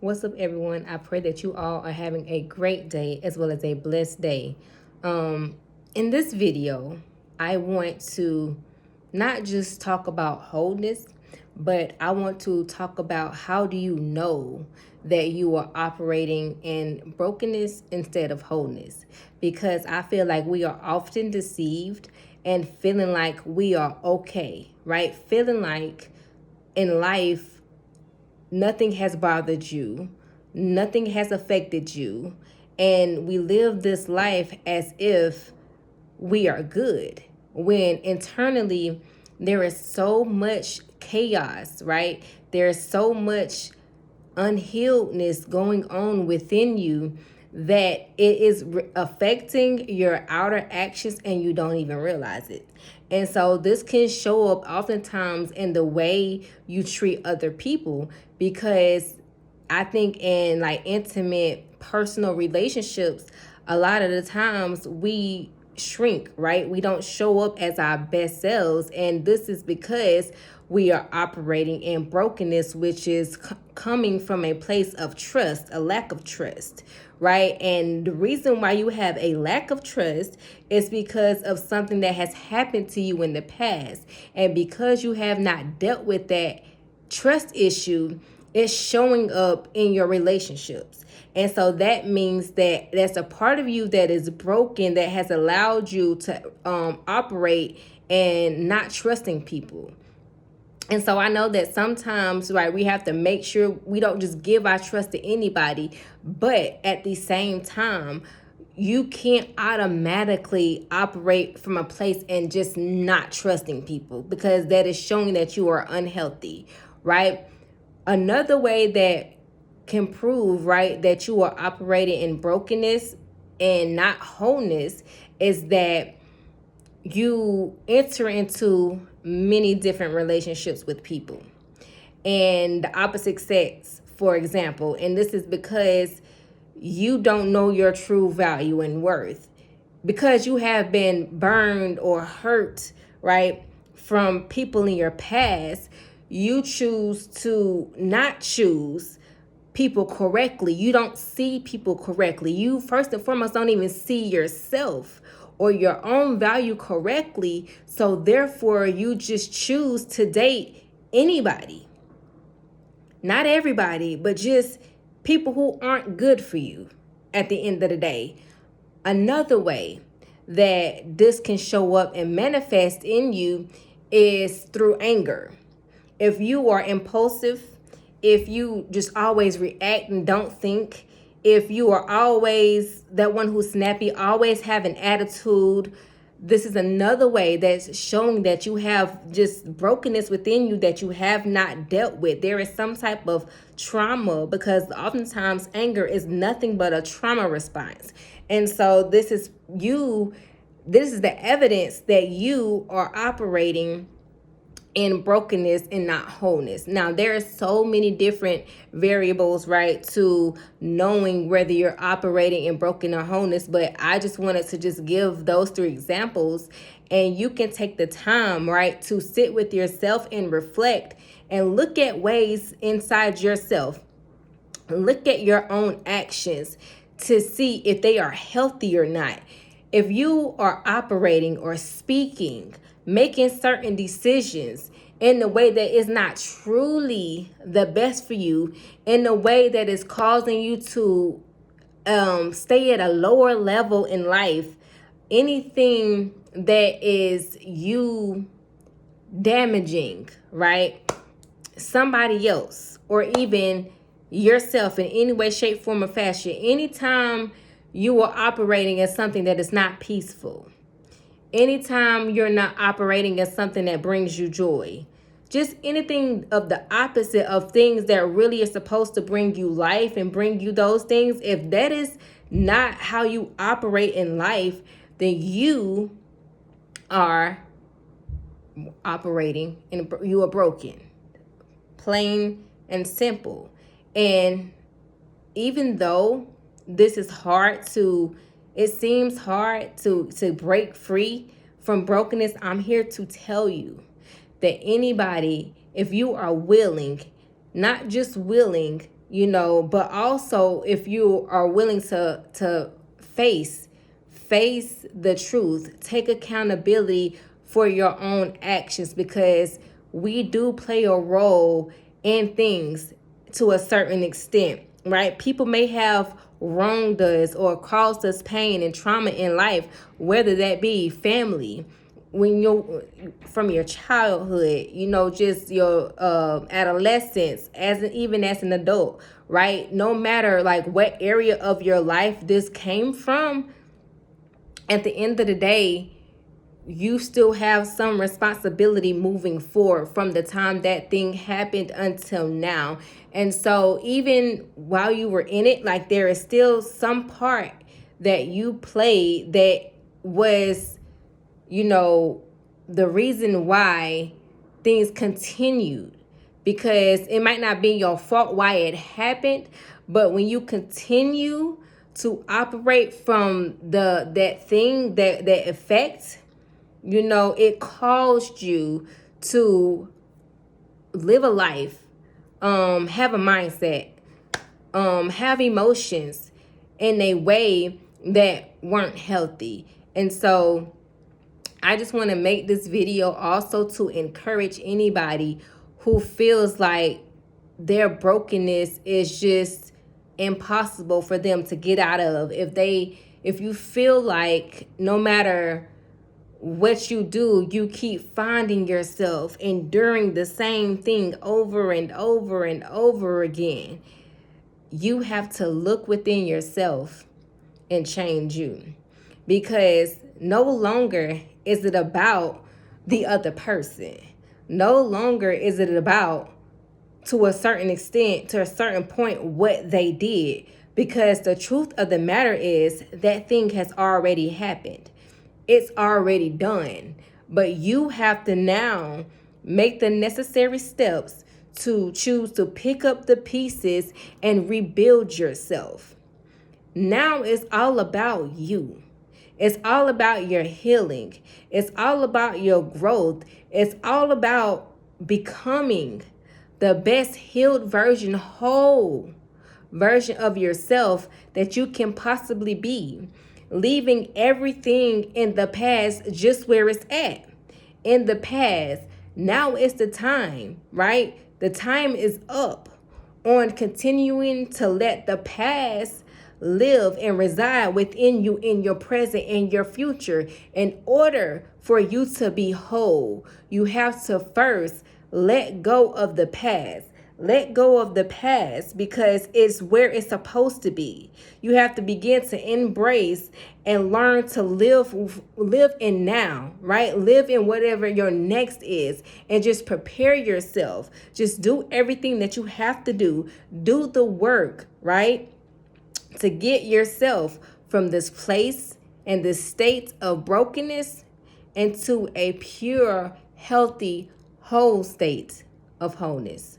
What's up, everyone? I pray that you all are having a great day as well as a blessed day. In this video, I want to not just talk about wholeness, but I want to talk about how do you know that you are operating in brokenness instead of wholeness? Because I feel like we are often deceived and feeling like we are okay, right? Feeling like in life nothing has bothered you, nothing has affected you, and we live this life as if we are good when internally there is so much chaos, right? There's so much unhealedness going on within you that it is affecting your outer actions and you don't even realize it. And so this can show up oftentimes in the way you treat other people, because I think in like intimate personal relationships, a lot of the times we shrink, right? We don't show up as our best selves. And this is because we are operating in brokenness, which is coming from a place of trust, a lack of trust, right? And the reason why you have a lack of trust is because of something that has happened to you in the past. And because you have not dealt with that trust issue, it's showing up in your relationships. And so that means that that's a part of you that is broken, that has allowed you to operate and not trusting people. And so I know that sometimes, right, we have to make sure we don't just give our trust to anybody, but at the same time, you can't automatically operate from a place and just not trusting people, because that is showing that you are unhealthy, right? Another way that can prove, right, that you are operating in brokenness and not wholeness is that you enter into many different relationships with people and the opposite sex, for example. And this is because you don't know your true value and worth, because you have been burned or hurt, right, from people in your past. You choose to not choose people correctly. You don't see people correctly. You first and foremost don't even see yourself or your own value correctly. So therefore you just choose to date anybody. Not everybody, but just people who aren't good for you at the end of the day. Another way that this can show up and manifest in you is through anger. If you are impulsive, if you just always react and don't think, if you are always that one who's snappy, always have an attitude, this is another way that's showing that you have just brokenness within you that you have not dealt with. There is some type of trauma, because oftentimes anger is nothing but a trauma response. And so this is the evidence that you are operating in brokenness and not wholeness. Now, there are so many different variables, right, to knowing whether you're operating in broken or wholeness, but I just wanted to just give those three examples, and you can take the time, right, to sit with yourself and reflect and look at ways inside yourself. Look at your own actions to see if they are healthy or not. If you are operating or speaking, making certain decisions in a way that is not truly the best for you, in a way that is causing you to stay at a lower level in life, anything that is you damaging, right, somebody else or even yourself in any way, shape, form, or fashion, anytime you are operating as something that is not peaceful, anytime you're not operating as something that brings you joy, just anything of the opposite of things that really are supposed to bring you life and bring you those things, if that is not how you operate in life, then you are operating and you are broken, plain and simple. And even though this is hard to, it seems hard to break free from brokenness, I'm here to tell you that anybody, if you are willing, not just willing, but also if you are willing to face the truth, take accountability for your own actions, because we do play a role in things to a certain extent, right? People may have wronged us or caused us pain and trauma in life, whether that be family, when you're from your childhood, just your adolescence, even as an adult, right? No matter like what area of your life this came from, at the end of the day, you still have some responsibility moving forward from the time that thing happened until now. And so even while you were in it, like, there is still some part that you played that was, the reason why things continued, because it might not be your fault why it happened, but when you continue to operate from that thing, that effect, it caused you to live a life, have a mindset, have emotions in a way that weren't healthy. And so I just want to make this video also to encourage anybody who feels like their brokenness is just impossible for them to get out of. If you feel like no matter what you do, you keep finding yourself enduring the same thing over and over and over again, you have to look within yourself and change you. Because no longer is it about the other person. No longer is it about, to a certain extent, to a certain point, what they did. Because the truth of the matter is that thing has already happened. It's already done. But you have to now make the necessary steps to choose to pick up the pieces and rebuild yourself. Now it's all about you. It's all about your healing. It's all about your growth. It's all about becoming the best healed version, whole version of yourself that you can possibly be. Leaving everything in the past just where it's at. In the past. Now is the time, right? The time is up on continuing to let the past live and reside within you, in your present and your future. In order for you to be whole, you have to first let go of the past. Let go of the past, because it's where it's supposed to be. You have to begin to embrace and learn to live in now, right? Live in whatever your next is, and just prepare yourself. Just do everything that you have to do. Do the work, right? To get yourself from this place and this state of brokenness into a pure, healthy, whole state of wholeness.